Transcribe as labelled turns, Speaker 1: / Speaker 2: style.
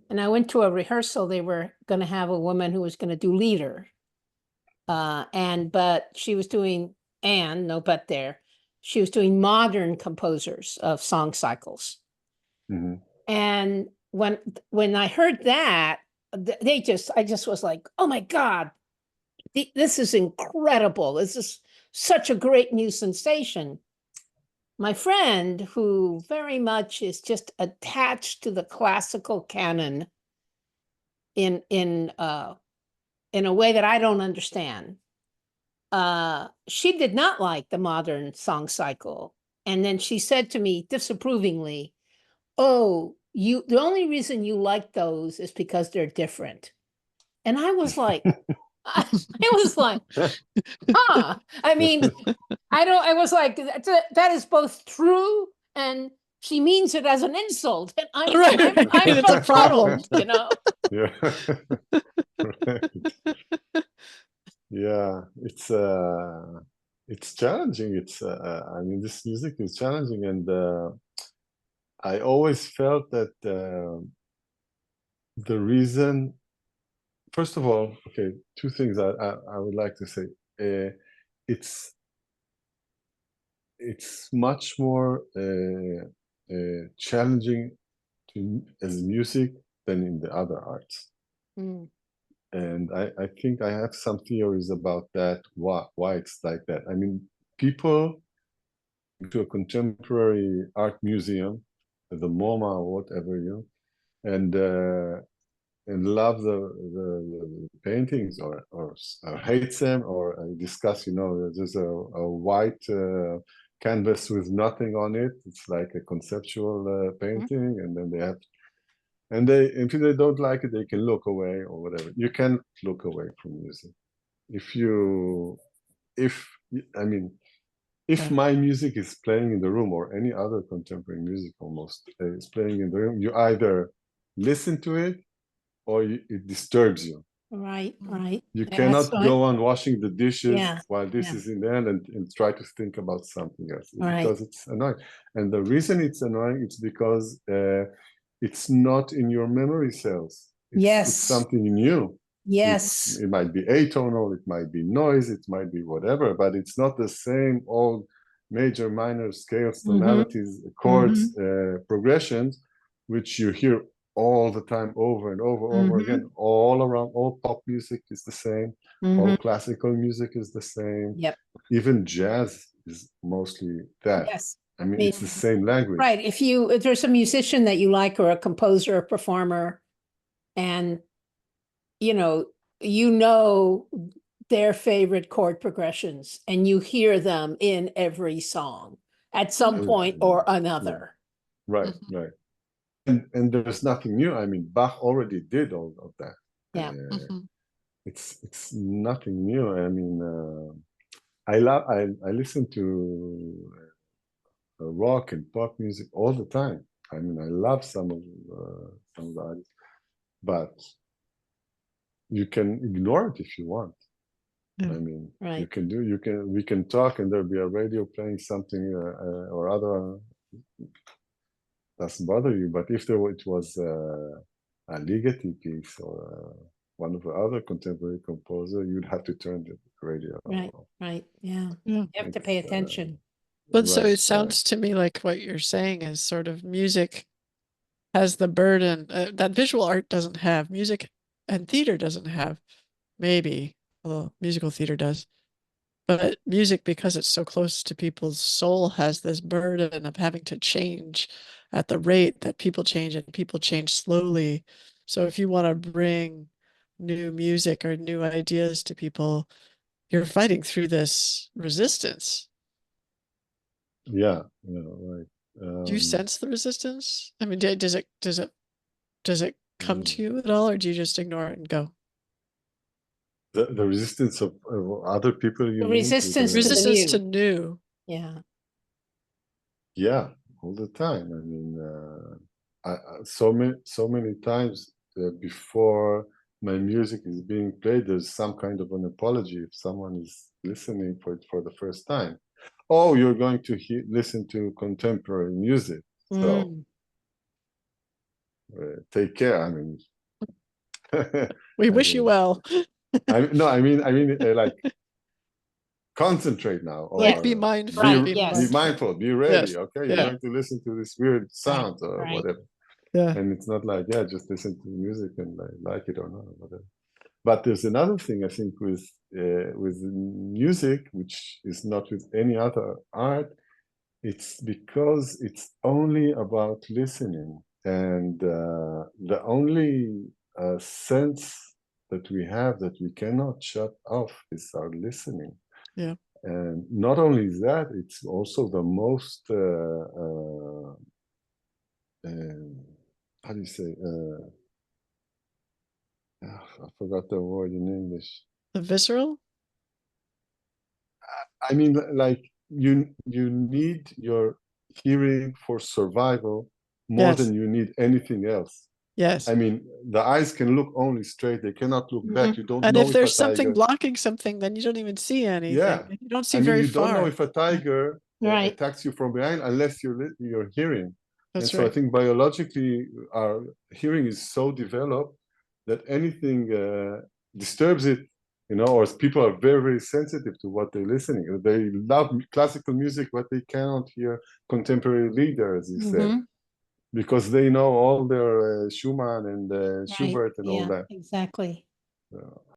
Speaker 1: And I went to a rehearsal. They were going to have a woman who was going to do leader. But she was doing, no but there, she was doing modern composers of song cycles. And when I heard that, I just was like, oh my God, this is incredible. This is such a great new sensation. My friend, who very much is just attached to the classical canon in a way that I don't understand, she did not like the modern song cycle. And then she said to me disapprovingly, oh, the only reason you like those is because they're different. And I was like, I was like, huh. I mean, I was like, that is both true, and she means it as an insult. And I'm
Speaker 2: it's a problem,
Speaker 1: you know?
Speaker 3: Yeah. Right. Yeah, it's challenging. I mean, this music is challenging, and I always felt that the reason, first of all, okay, two things I would like to say. It's much more challenging as music than in the other arts. And I think I have some theories about that, why it's like that. I mean, people go to a contemporary art museum, the MoMA or whatever, and love the paintings or hates them or discuss, there's a white canvas with nothing on it. It's like a conceptual painting, and then they have, and if they don't like it, they can look away or whatever. You can look away from music. If my music is playing in the room, or any other contemporary music almost is playing in the room, you either listen to it or it disturbs you.
Speaker 1: Right.
Speaker 3: You cannot go on washing the dishes while this is in there and try to think about something else, because it's annoying. And the reason it's annoying, it's because it's not in your memory cells. It's something new.
Speaker 1: Yes.
Speaker 3: It might be atonal, it might be noise, it might be whatever, but it's not the same old major, minor scales, tonalities, chords, progressions, which you hear all the time, over and over again, all around. All pop music is the same. All classical music is the same.
Speaker 1: Yep.
Speaker 3: Even jazz is mostly that.
Speaker 1: Yes.
Speaker 3: I mean, it's the same language.
Speaker 1: Right. If there's a musician that you like, or a composer, or performer, and you know their favorite chord progressions, and you hear them in every song at some point or another.
Speaker 3: Right. And there's nothing new. I mean, Bach already did all of that.
Speaker 1: Yeah.
Speaker 3: It's nothing new. I mean, I listen to rock and pop music all the time. I mean, I love some of the artists, but you can ignore it if you want. I mean, we can talk, and there'll be a radio playing something or other. Doesn't bother you. But if it was a Ligeti piece or one of the other contemporary composer, you'd have to turn the radio off.
Speaker 1: Right. Yeah. You have to pay attention.
Speaker 2: But so it sounds to me like what you're saying is sort of music has the burden that visual art doesn't have. Music and theater doesn't have. Maybe, although musical theater does. But music, because it's so close to people's soul, has this burden of having to change at the rate that people change, and people change slowly. So if you want to bring new music or new ideas to people, you're fighting through this resistance.
Speaker 3: Yeah, right.
Speaker 2: Do you sense the resistance? I mean, does it come to you at all, or do you just ignore it and go?
Speaker 3: The resistance of other people, you mean?
Speaker 1: Resistance
Speaker 2: to new.
Speaker 3: Yeah, all the time. I mean, so many times before my music is being played, there's some kind of an apology if someone is listening for it for the first time. Oh, you're going to listen to contemporary music, so take care. I mean,
Speaker 2: We
Speaker 3: I
Speaker 2: wish you
Speaker 3: mean,
Speaker 2: well.
Speaker 3: I mean, like concentrate now, or
Speaker 2: Like be
Speaker 1: Yeah.
Speaker 2: mindful.
Speaker 1: Right,
Speaker 2: Be
Speaker 1: yes.
Speaker 3: be
Speaker 2: mindful.
Speaker 3: mindful, be ready.
Speaker 2: Yes.
Speaker 3: Okay, you're
Speaker 2: Yeah.
Speaker 3: going to listen to this weird sound or
Speaker 1: right.
Speaker 3: whatever,
Speaker 2: Yeah.
Speaker 3: and it's not like, yeah, just listen to the music and like it or not, whatever. But there's another thing I think with music, which is not with any other art. It's because it's only about listening, and the only sense that we have that we cannot shut off is our listening.
Speaker 2: Yeah.
Speaker 3: And not only that, it's also the most how do you say? I forgot the word in English.
Speaker 2: The visceral?
Speaker 3: I mean, like you need your hearing for survival more
Speaker 2: Yes.
Speaker 3: than you need anything else.
Speaker 2: Yes.
Speaker 3: I mean, the eyes can look only straight; they cannot look back. You don't
Speaker 2: And
Speaker 3: know
Speaker 2: if there's
Speaker 3: a
Speaker 2: something
Speaker 3: tiger.
Speaker 2: blocking something, then you don't even see anything.
Speaker 3: Yeah,
Speaker 2: You don't see
Speaker 3: I mean,
Speaker 2: very
Speaker 3: you don't know
Speaker 2: far.
Speaker 3: if a tiger
Speaker 1: Right.
Speaker 3: attacks you from behind unless you're hearing.
Speaker 2: That's
Speaker 3: And so I
Speaker 2: right.
Speaker 3: think biologically, our hearing is so developed that anything disturbs it, you know, or people are very, very sensitive to what they're listening. They love classical music, but they cannot hear contemporary leaders, you said, because they know all their Schumann and Schubert and all
Speaker 1: Yeah,
Speaker 3: that.
Speaker 1: exactly.